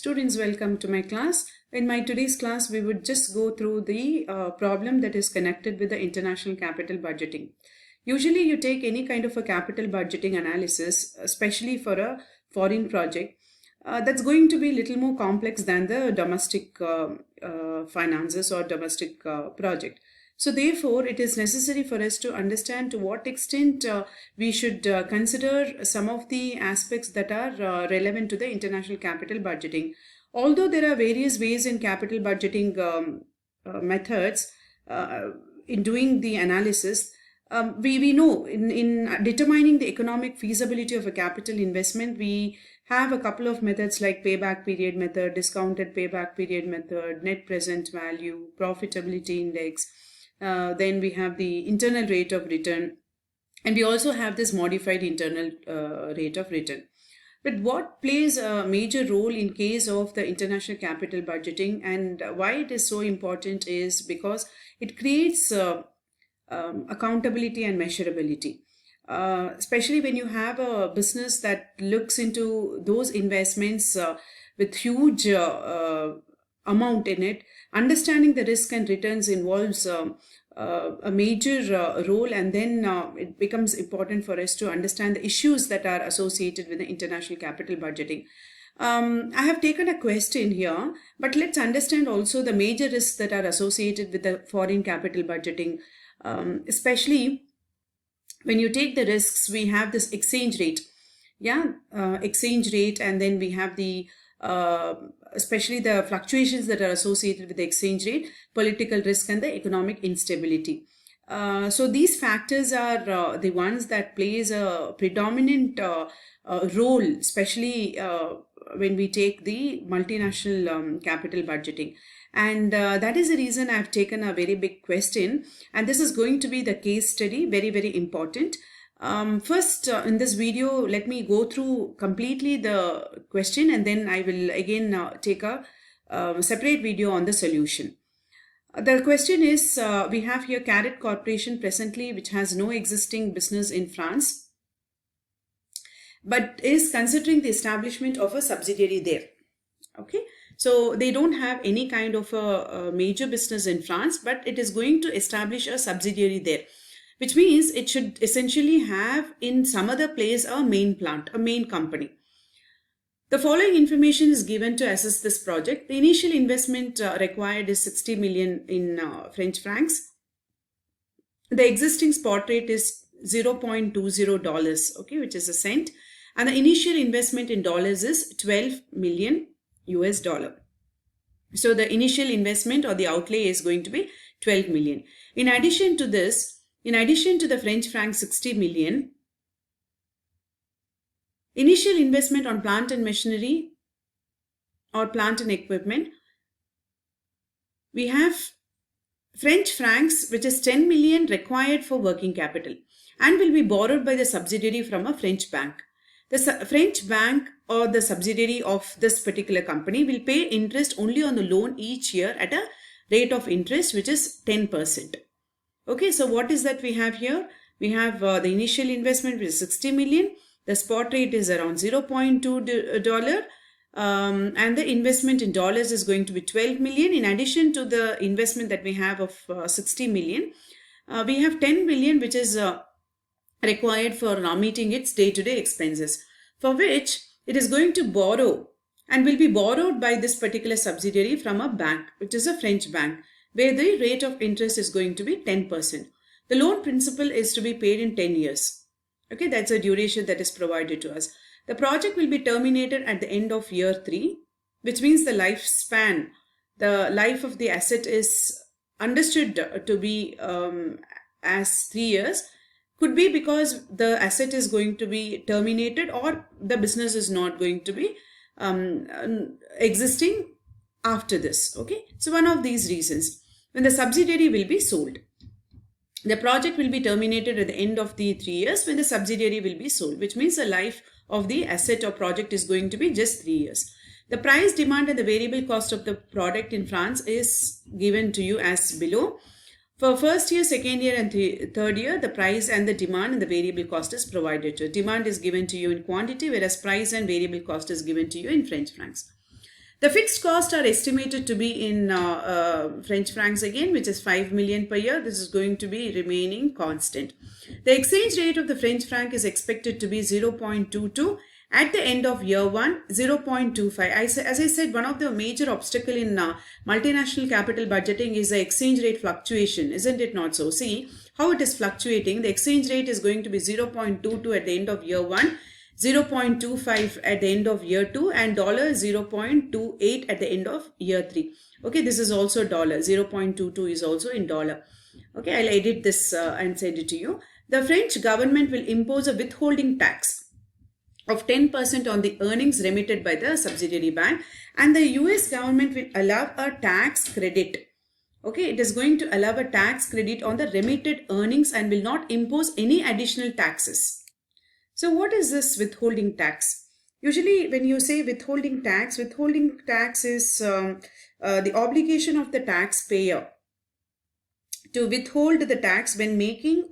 Students, welcome to my class. In my today's class, we would just go through the problem that is connected with the international capital budgeting. Usually you take any kind of a capital budgeting analysis, especially for a foreign project, that's going to be a little more complex than the domestic finances or domestic project. So therefore, it is necessary for us to understand to what extent we should consider some of the aspects that are relevant to the international capital budgeting. Although there are various ways in capital budgeting methods in doing the analysis, we know in determining the economic feasibility of a capital investment, we have a couple of methods like payback period method, discounted payback period method, net present value, profitability index. Then we have the internal rate of return, and we also have this modified internal rate of return. But what plays a major role in case of the international capital budgeting and why it is so important is because it creates accountability and measurability. Especially when you have a business that looks into those investments with huge amount in it, understanding the risk and returns involves a major role, and then it becomes important for us to understand the issues that are associated with the international capital budgeting. I have taken a question here, but let's understand also the major risks that are associated with the foreign capital budgeting, especially when you take the risks. We have this exchange rate, exchange rate, and then we have the especially the fluctuations that are associated with the exchange rate, political risk, and the economic instability. So these factors are the ones that plays a predominant role, especially when we take the multinational capital budgeting. And that is the reason I've taken a very big question, and this is going to be the case study, very, very important. First, in this video, let me go through completely the question, and then I will again take a separate video on the solution. The question is, we have here Carrot Corporation presently, which has no existing business in France, but is considering the establishment of a subsidiary there. Okay, so they don't have any kind of a major business in France, but it is going to establish a subsidiary there, which means it should essentially have in some other place a main plant, a main company. The following information is given to assess this project. The initial investment required is 60 million in French francs. The existing spot rate is $0.20, okay, which is a cent. And the initial investment in dollars is 12 million US dollar. So the initial investment or the outlay is going to be 12 million. In addition to this, in addition to the French franc 60 million, initial investment on plant and machinery or plant and equipment, we have French francs, which is 10 million required for working capital and will be borrowed by the subsidiary from a French bank. The French bank or the subsidiary of this particular company will pay interest only on the loan each year at a rate of interest which is 10%. Okay, so what is that we have here? We have the initial investment which is 60 million. The spot rate is around $0.2, and the investment in dollars is going to be 12 million. In addition to the investment that we have of 60 million, we have 10 million which is required for meeting its day-to-day expenses, for which it is going to borrow and will be borrowed by this particular subsidiary from a bank, which is a French bank, where the rate of interest is going to be 10%. The loan principal is to be paid in 10 years. Okay, that's a duration that is provided to us. The project will be terminated at the end of year 3, which means the lifespan, the life of the asset is understood to be as 3 years. Could be because the asset is going to be terminated or the business is not going to be existing after this. Okay, so one of these reasons, when the subsidiary will be sold. The project will be terminated at the end of the 3 years when the subsidiary will be sold, which means the life of the asset or project is going to be just 3 years. The price, demand, and the variable cost of the product in France is given to you as below. For first year, second year, and third year, the price and the demand and the variable cost is provided to you. Demand is given to you in quantity, whereas price and variable cost is given to you in French francs. The fixed costs are estimated to be in French francs again, which is 5 million per year. This is going to be remaining constant. The exchange rate of the French franc is expected to be 0.22. At the end of year 1, 0.25. As I said, one of the major obstacle in multinational capital budgeting is the exchange rate fluctuation, isn't it not so? See how it is fluctuating. The exchange rate is going to be 0.22 at the end of year 1, 0.25 at the end of year 2, and $0.28 at the end of year 3. Okay, this is also dollar. 0.22 is also in dollar. Okay, I'll edit this and send it to you. The French government will impose a withholding tax of 10% on the earnings remitted by the subsidiary bank, and the US government will allow a tax credit. Okay, it is going to allow a tax credit on the remitted earnings and will not impose any additional taxes. So what is this withholding tax? Usually when you say withholding tax is the obligation of the taxpayer to withhold the tax when making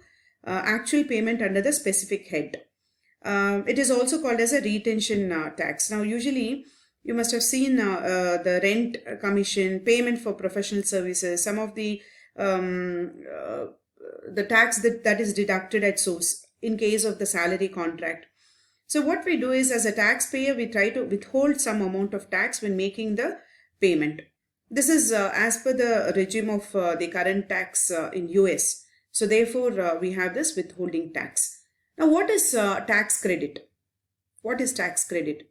actual payment under the specific head. It is also called as a retention tax. Now, usually you must have seen the rent commission, payment for professional services, some of the tax that is deducted at source in case of the salary contract. So what we do is, as a taxpayer, we try to withhold some amount of tax when making the payment. This is as per the regime of the current tax in US. So therefore, we have this withholding tax. Now, what is tax credit? What is tax credit?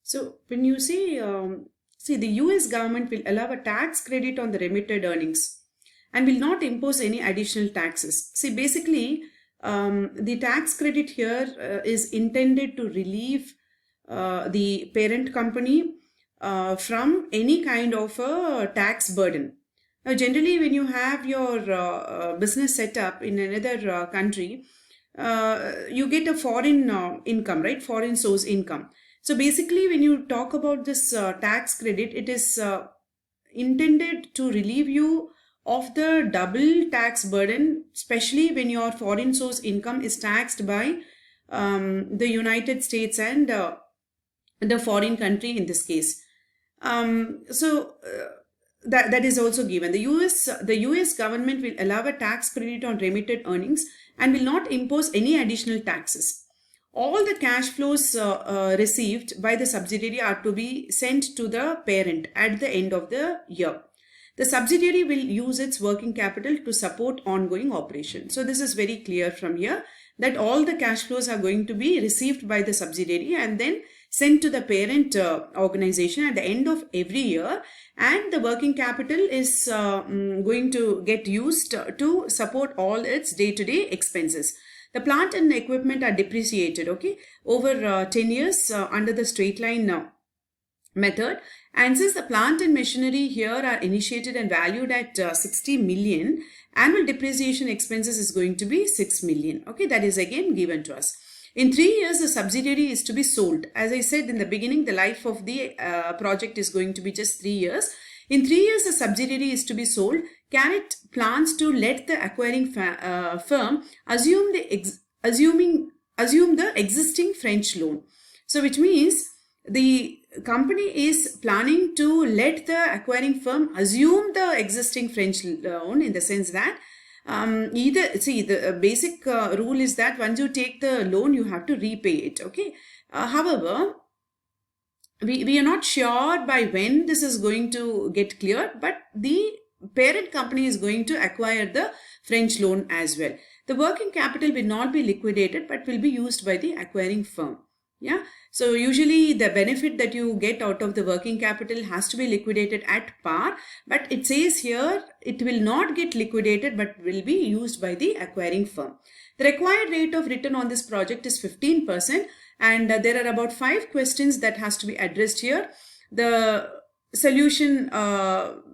So, when you say, the US government will allow a tax credit on the remitted earnings and will not impose any additional taxes. See, basically, the tax credit here is intended to relieve the parent company from any kind of a tax burden. Now, generally, when you have your business set up in another country, you get a foreign income, right? Foreign source income. So basically, when you talk about this tax credit, it is intended to relieve you of the double tax burden, especially when your foreign source income is taxed by the United States and the foreign country in this case. That is also given. The US government will allow a tax credit on remitted earnings and will not impose any additional taxes. All the cash flows received by the subsidiary are to be sent to the parent at the end of the year. The subsidiary will use its working capital to support ongoing operations. So this is very clear from here that all the cash flows are going to be received by the subsidiary and then sent to the parent organization at the end of every year, and the working capital is going to get used to support all its day-to-day expenses. The plant and equipment are depreciated, okay, over 10 years under the straight line method. And since the plant and machinery here are initiated and valued at 60 million, annual depreciation expenses is going to be 6 million. Okay, that is again given to us. In 3 years, the subsidiary is to be sold. As I said in the beginning, the life of the project is going to be just 3 years. In 3 years, the subsidiary is to be sold. CARET plans to let the acquiring firm assume the existing French loan. So, which means the company is planning to let the acquiring firm assume the existing French loan, in the sense that the basic rule is that once you take the loan, you have to repay it. Okay. However, we are not sure by when this is going to get cleared, but the parent company is going to acquire the French loan as well. The working capital will not be liquidated, but will be used by the acquiring firm. Yeah. So usually the benefit that you get out of the working capital has to be liquidated at par, but it says here it will not get liquidated but will be used by the acquiring firm. The required rate of return on this project is 15%, and there are about 5 questions that has to be addressed here. The solution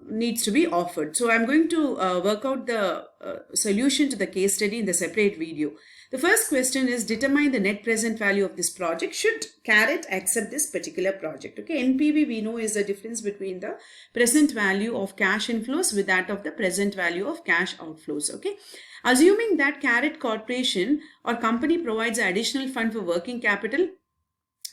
needs to be offered. So I'm going to work out the solution to the case study in the separate video. The first question is, determine the net present value of this project. Should CARET accept this particular project? Okay, NPV we know is the difference between the present value of cash inflows with that of the present value of cash outflows. Okay, assuming that CARET Corporation or company provides an additional fund for working capital,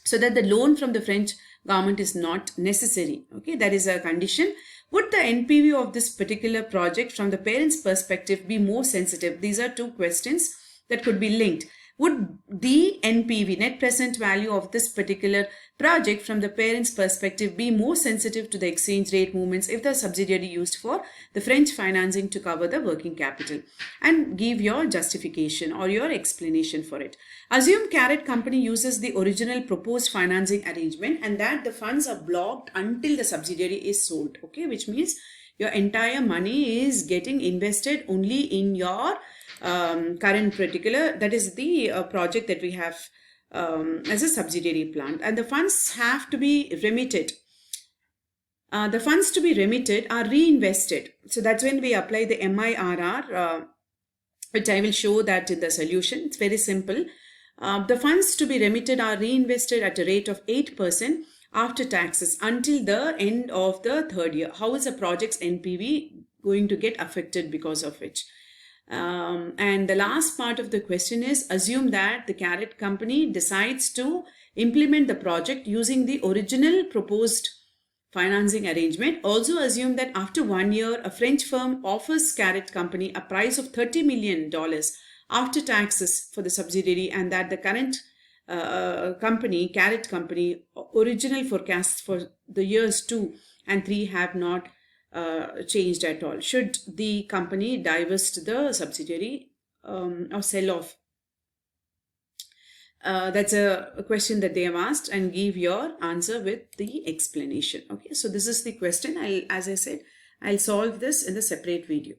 so that the loan from the French government is not necessary. Okay, that is a condition. Would the NPV of this particular project from the parent's perspective be more sensitive? These are two questions that could be linked. Would the NPV, net present value of this particular project from the parent's perspective, be more sensitive to the exchange rate movements if the subsidiary used for the French financing to cover the working capital? And give your justification or your explanation for it. Assume Carrot Company uses the original proposed financing arrangement and that the funds are blocked until the subsidiary is sold. Okay, which means your entire money is getting invested only in your current particular, that is the project that we have as a subsidiary plant, and the funds have to be remitted. The funds to be remitted are reinvested. So that's when we apply the MIRR, which I will show that in the solution. It's very simple. The funds to be remitted are reinvested at a rate of 8% after taxes until the end of the third year. How is a project's NPV going to get affected because of which? And the last part of the question is, assume that the Carrot Company decides to implement the project using the original proposed financing arrangement. Also assume that after 1 year, a French firm offers Carrot Company a price of $30 million after taxes for the subsidiary, and that the current Carrot Company, original forecasts for the years 2 and 3 have not changed at all. Should the company divest the subsidiary or sell off? That's a question that they have asked, and give your answer with the explanation. Okay, so this is the question. As I said, I'll solve this in the separate video.